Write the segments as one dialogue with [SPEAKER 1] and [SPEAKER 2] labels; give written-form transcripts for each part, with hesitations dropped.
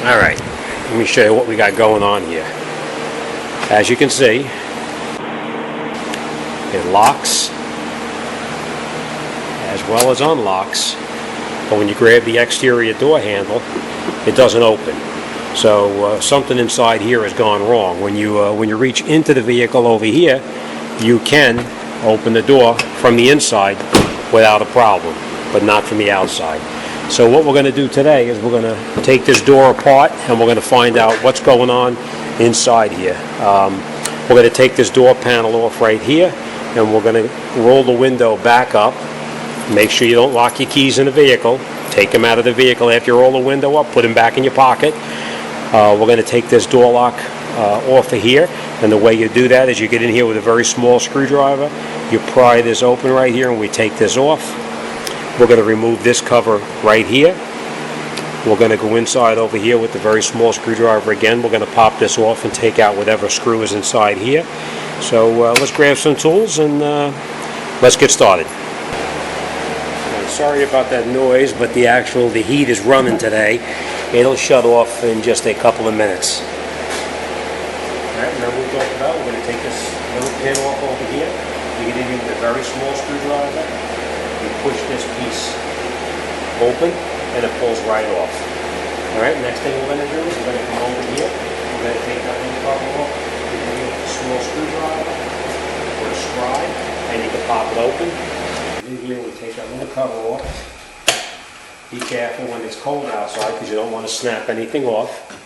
[SPEAKER 1] Alright, let me show you what we got going on here. As you can see, it locks as well as unlocks, but when you grab the exterior door handle, it doesn't open. So something inside here has gone wrong. When you reach into the vehicle over here, you can open the door from the inside without a problem, but not from the outside. So what we're going to do today is we're going to take this door apart and we're going to find out what's going on inside here. We're going to take this door panel off right here and we're going to roll the window back up. Make sure you don't lock your keys in the vehicle. Take them out of the vehicle after you roll the window up, put them back in your pocket. We're going to take this door lock off of here, and the way you do that is you get in here with a very small screwdriver, you pry this open right here and we take this off. We're going to remove this cover right here. We're going to go inside over here with the very small screwdriver again. We're going to pop this off and take out whatever screw is inside here. So let's grab some tools and let's get started. Sorry about that noise, but the heat is running today. It'll shut off in just a couple of minutes. Alright, now we'll talk about, we're going to take this little pin off over here. You get in here with a very small screwdriver. You push this piece open and it pulls right off. Alright, next thing we're going to do is we're going to come over here. We're going to take that little cover off. You can use a small screwdriver or a scribe and you can pop it open. In here we take that little cover off. Be careful when it's cold outside because you don't want to snap anything off.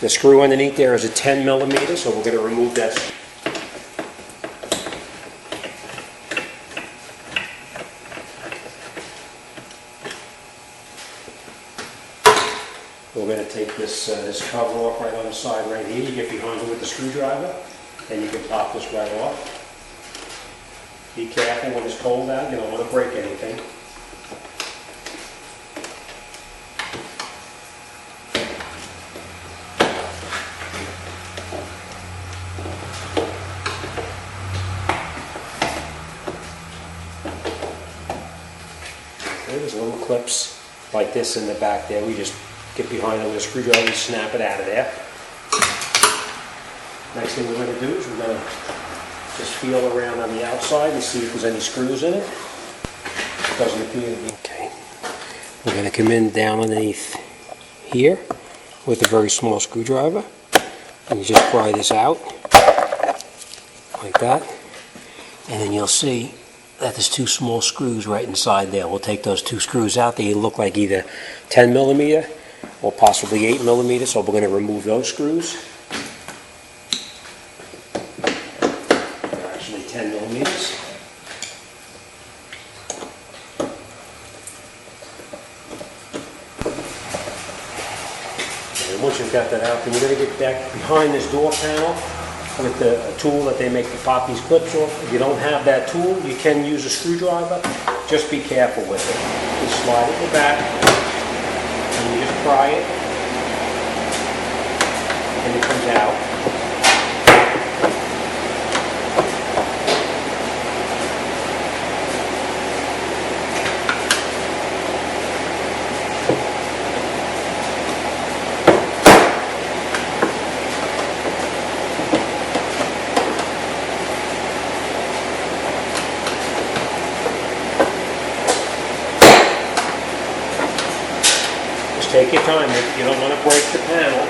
[SPEAKER 1] The screw underneath there is a 10 millimeter, so we're going to remove that. We're going to take this cover off right on the side right here. You get behind it with the screwdriver and you can pop this right off. Be careful when it's cold out, you don't want to break anything. There's little clips like this in the back there. We just get behind it with a screwdriver and snap it out of there. Next thing we're going to do is we're going to just feel around on the outside and see if there's any screws in it. Doesn't appear to be. Okay. We're going to come in down underneath here with a very small screwdriver. And you just pry this out like that. And then you'll see that there's two small screws right inside there. We'll take those two screws out. They look like either 10 millimeter or possibly 8 millimeter. So we're going to remove those screws. 10 millimeters. And once you've got that out, then you're going to get back behind this door panel with a tool that they make to pop these clips off. If you don't have that tool, you can use a screwdriver. Just be careful with it. You slide it in the back and you just pry it and it comes out. Take your time, you don't want to break the panel.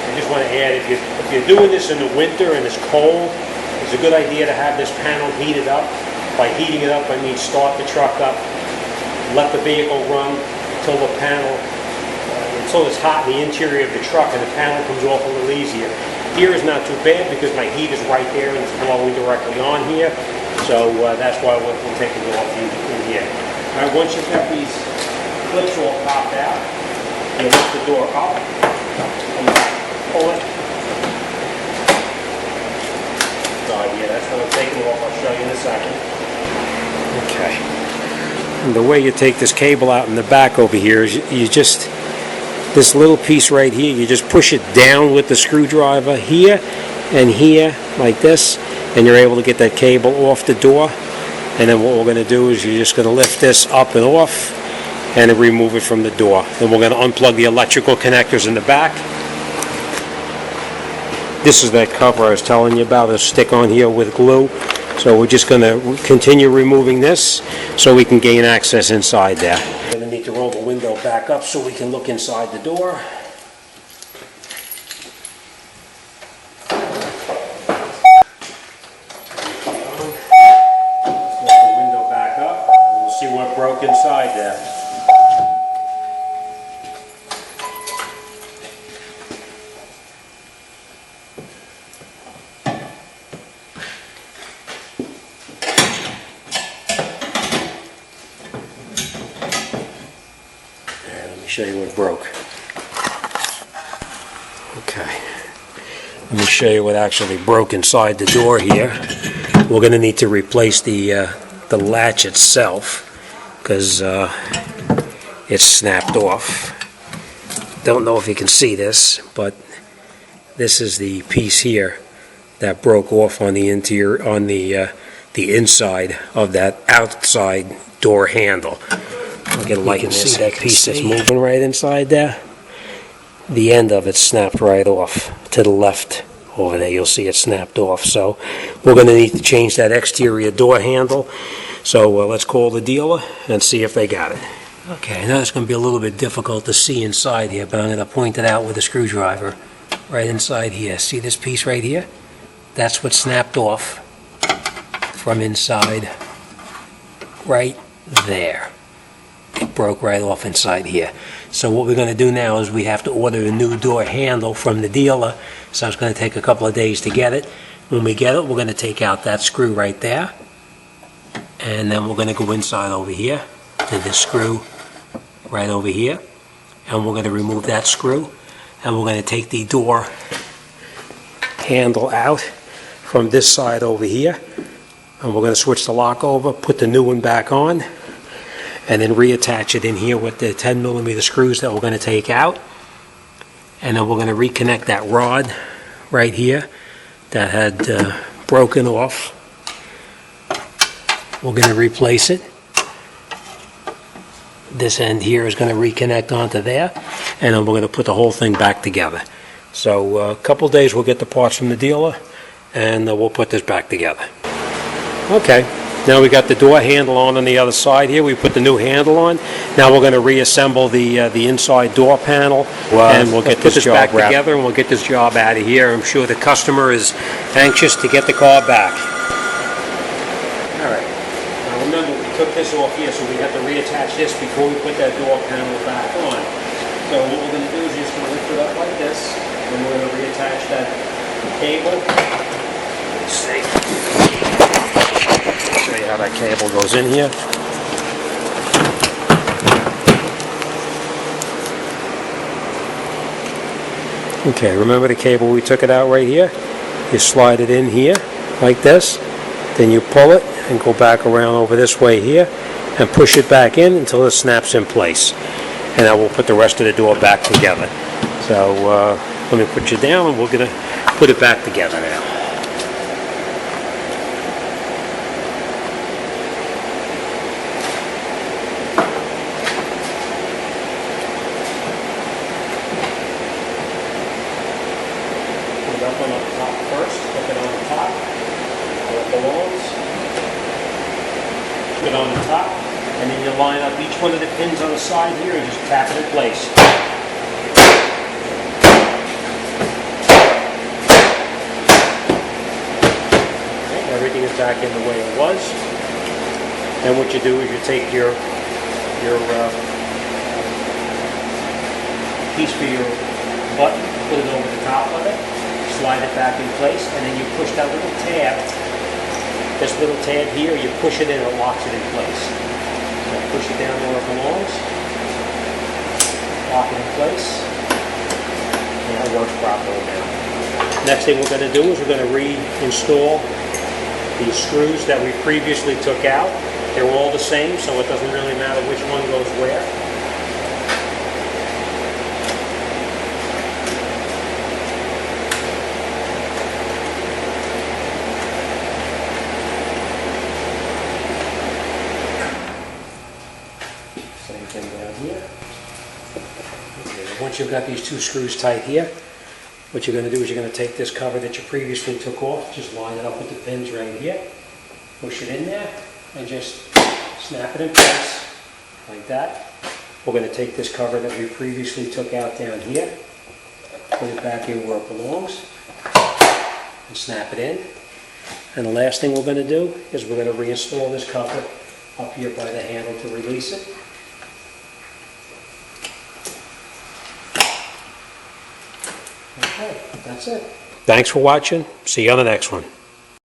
[SPEAKER 1] I just want to add, if you're doing this in the winter and it's cold, it's a good idea to have this panel heated up. By heating it up, I mean start the truck up, let the vehicle run until the panel, until it's hot in the interior of the truck and the panel comes off a little easier. Here is not too bad because my heat is right there and it's blowing directly on here. So that's why we'll take it off in here. All right, once you've got these clips all popped out, you lift the door up and pull it. Yeah, that's going to take it off. I'll show you in a second. Okay. And the way you take this cable out in the back over here is you just, this little piece right here, you just push it down with the screwdriver here and here like this, and you're able to get that cable off the door. And then what we're going to do is you're just going to lift this up and off and remove it from the door. Then we're going to unplug the electrical connectors in the back. This is that cover I was telling you about, a stick on here with glue. So we're just going to continue removing this so we can gain access inside there. We're going to need to roll the window back up so we can look inside the door. Lift the window back up and we'll see what broke inside there. Show you what broke. Okay, let me show you what actually broke inside the door here. We're going to need to replace the latch itself because it's snapped off. Don't know if you can see this, but this is the piece here that broke off on the interior, on the inside of that outside door handle. I'll get a light in this. See that piece that's moving right inside there? The end of it snapped right off to the left over there. You'll see it snapped off. So we're going to need to change that exterior door handle. So let's call the dealer and see if they got it. Okay, now it's going to be a little bit difficult to see inside here, but I'm going to point it out with a screwdriver right inside here. See this piece right here? That's what snapped off from inside right there. It broke right off inside here. So what we're going to do now is we have to order a new door handle from the dealer. So it's going to take a couple of days to get it. When we get it, we're going to take out that screw right there. And then we're going to go inside over here to this screw right over here. And we're going to remove that screw. And we're going to take the door handle out from this side over here. And we're going to switch the lock over, put the new one back on, and then reattach it in here with the 10mm screws that we're going to take out. And then we're going to reconnect that rod right here that had broken off. We're going to replace it. This end here is going to reconnect onto there, and then we're going to put the whole thing back together. So a couple days we'll get the parts from the dealer, and we'll put this back together. Okay. Now we got the door handle on the other side here. We put the new handle on. Now we're going to reassemble the inside door panel, and we'll get this job back together, and we'll get this job out of here. I'm sure the customer is anxious to get the car back. All right. Now remember, we took this off here, so we have to reattach this before we put that door panel back on. So what we're going to do is just going to lift it up like this, and we're going to reattach that cable. Let's see. Show you how that cable goes in here. Okay, remember the cable, we took it out right here. You slide it in here like this, then you pull it and go back around over this way here and push it back in until it snaps in place. And then we'll put the rest of the door back together. So let me put you down and we're going to put it back together now. Up on the top first, hook it on the top, where it belongs, hook it on the top, and then you line up each one of the pins on the side here and just tap it in place. Okay, everything is back in the way it was. Then what you do is you take your piece for your button, put it over the top of it, slide it back in place, and then you push that little tab, this little tab here, you push it in and it locks it in place. So push it down where it belongs, lock it in place, and it works properly now. Next thing we're going to do is we're going to reinstall the screws that we previously took out They're all the same, so it doesn't really matter which one goes where. Same thing down here. Okay, once you've got these two screws tight here, what you're going to do is you're going to take this cover that you previously took off, just line it up with the pins right here, push it in there, and just snap it in place, like that. We're going to take this cover that we previously took out down here, put it back in where it belongs, and snap it in. And the last thing we're going to do is we're going to reinstall this cover up here by the handle to release it. Okay, that's it. Thanks for watching. See you on the next one.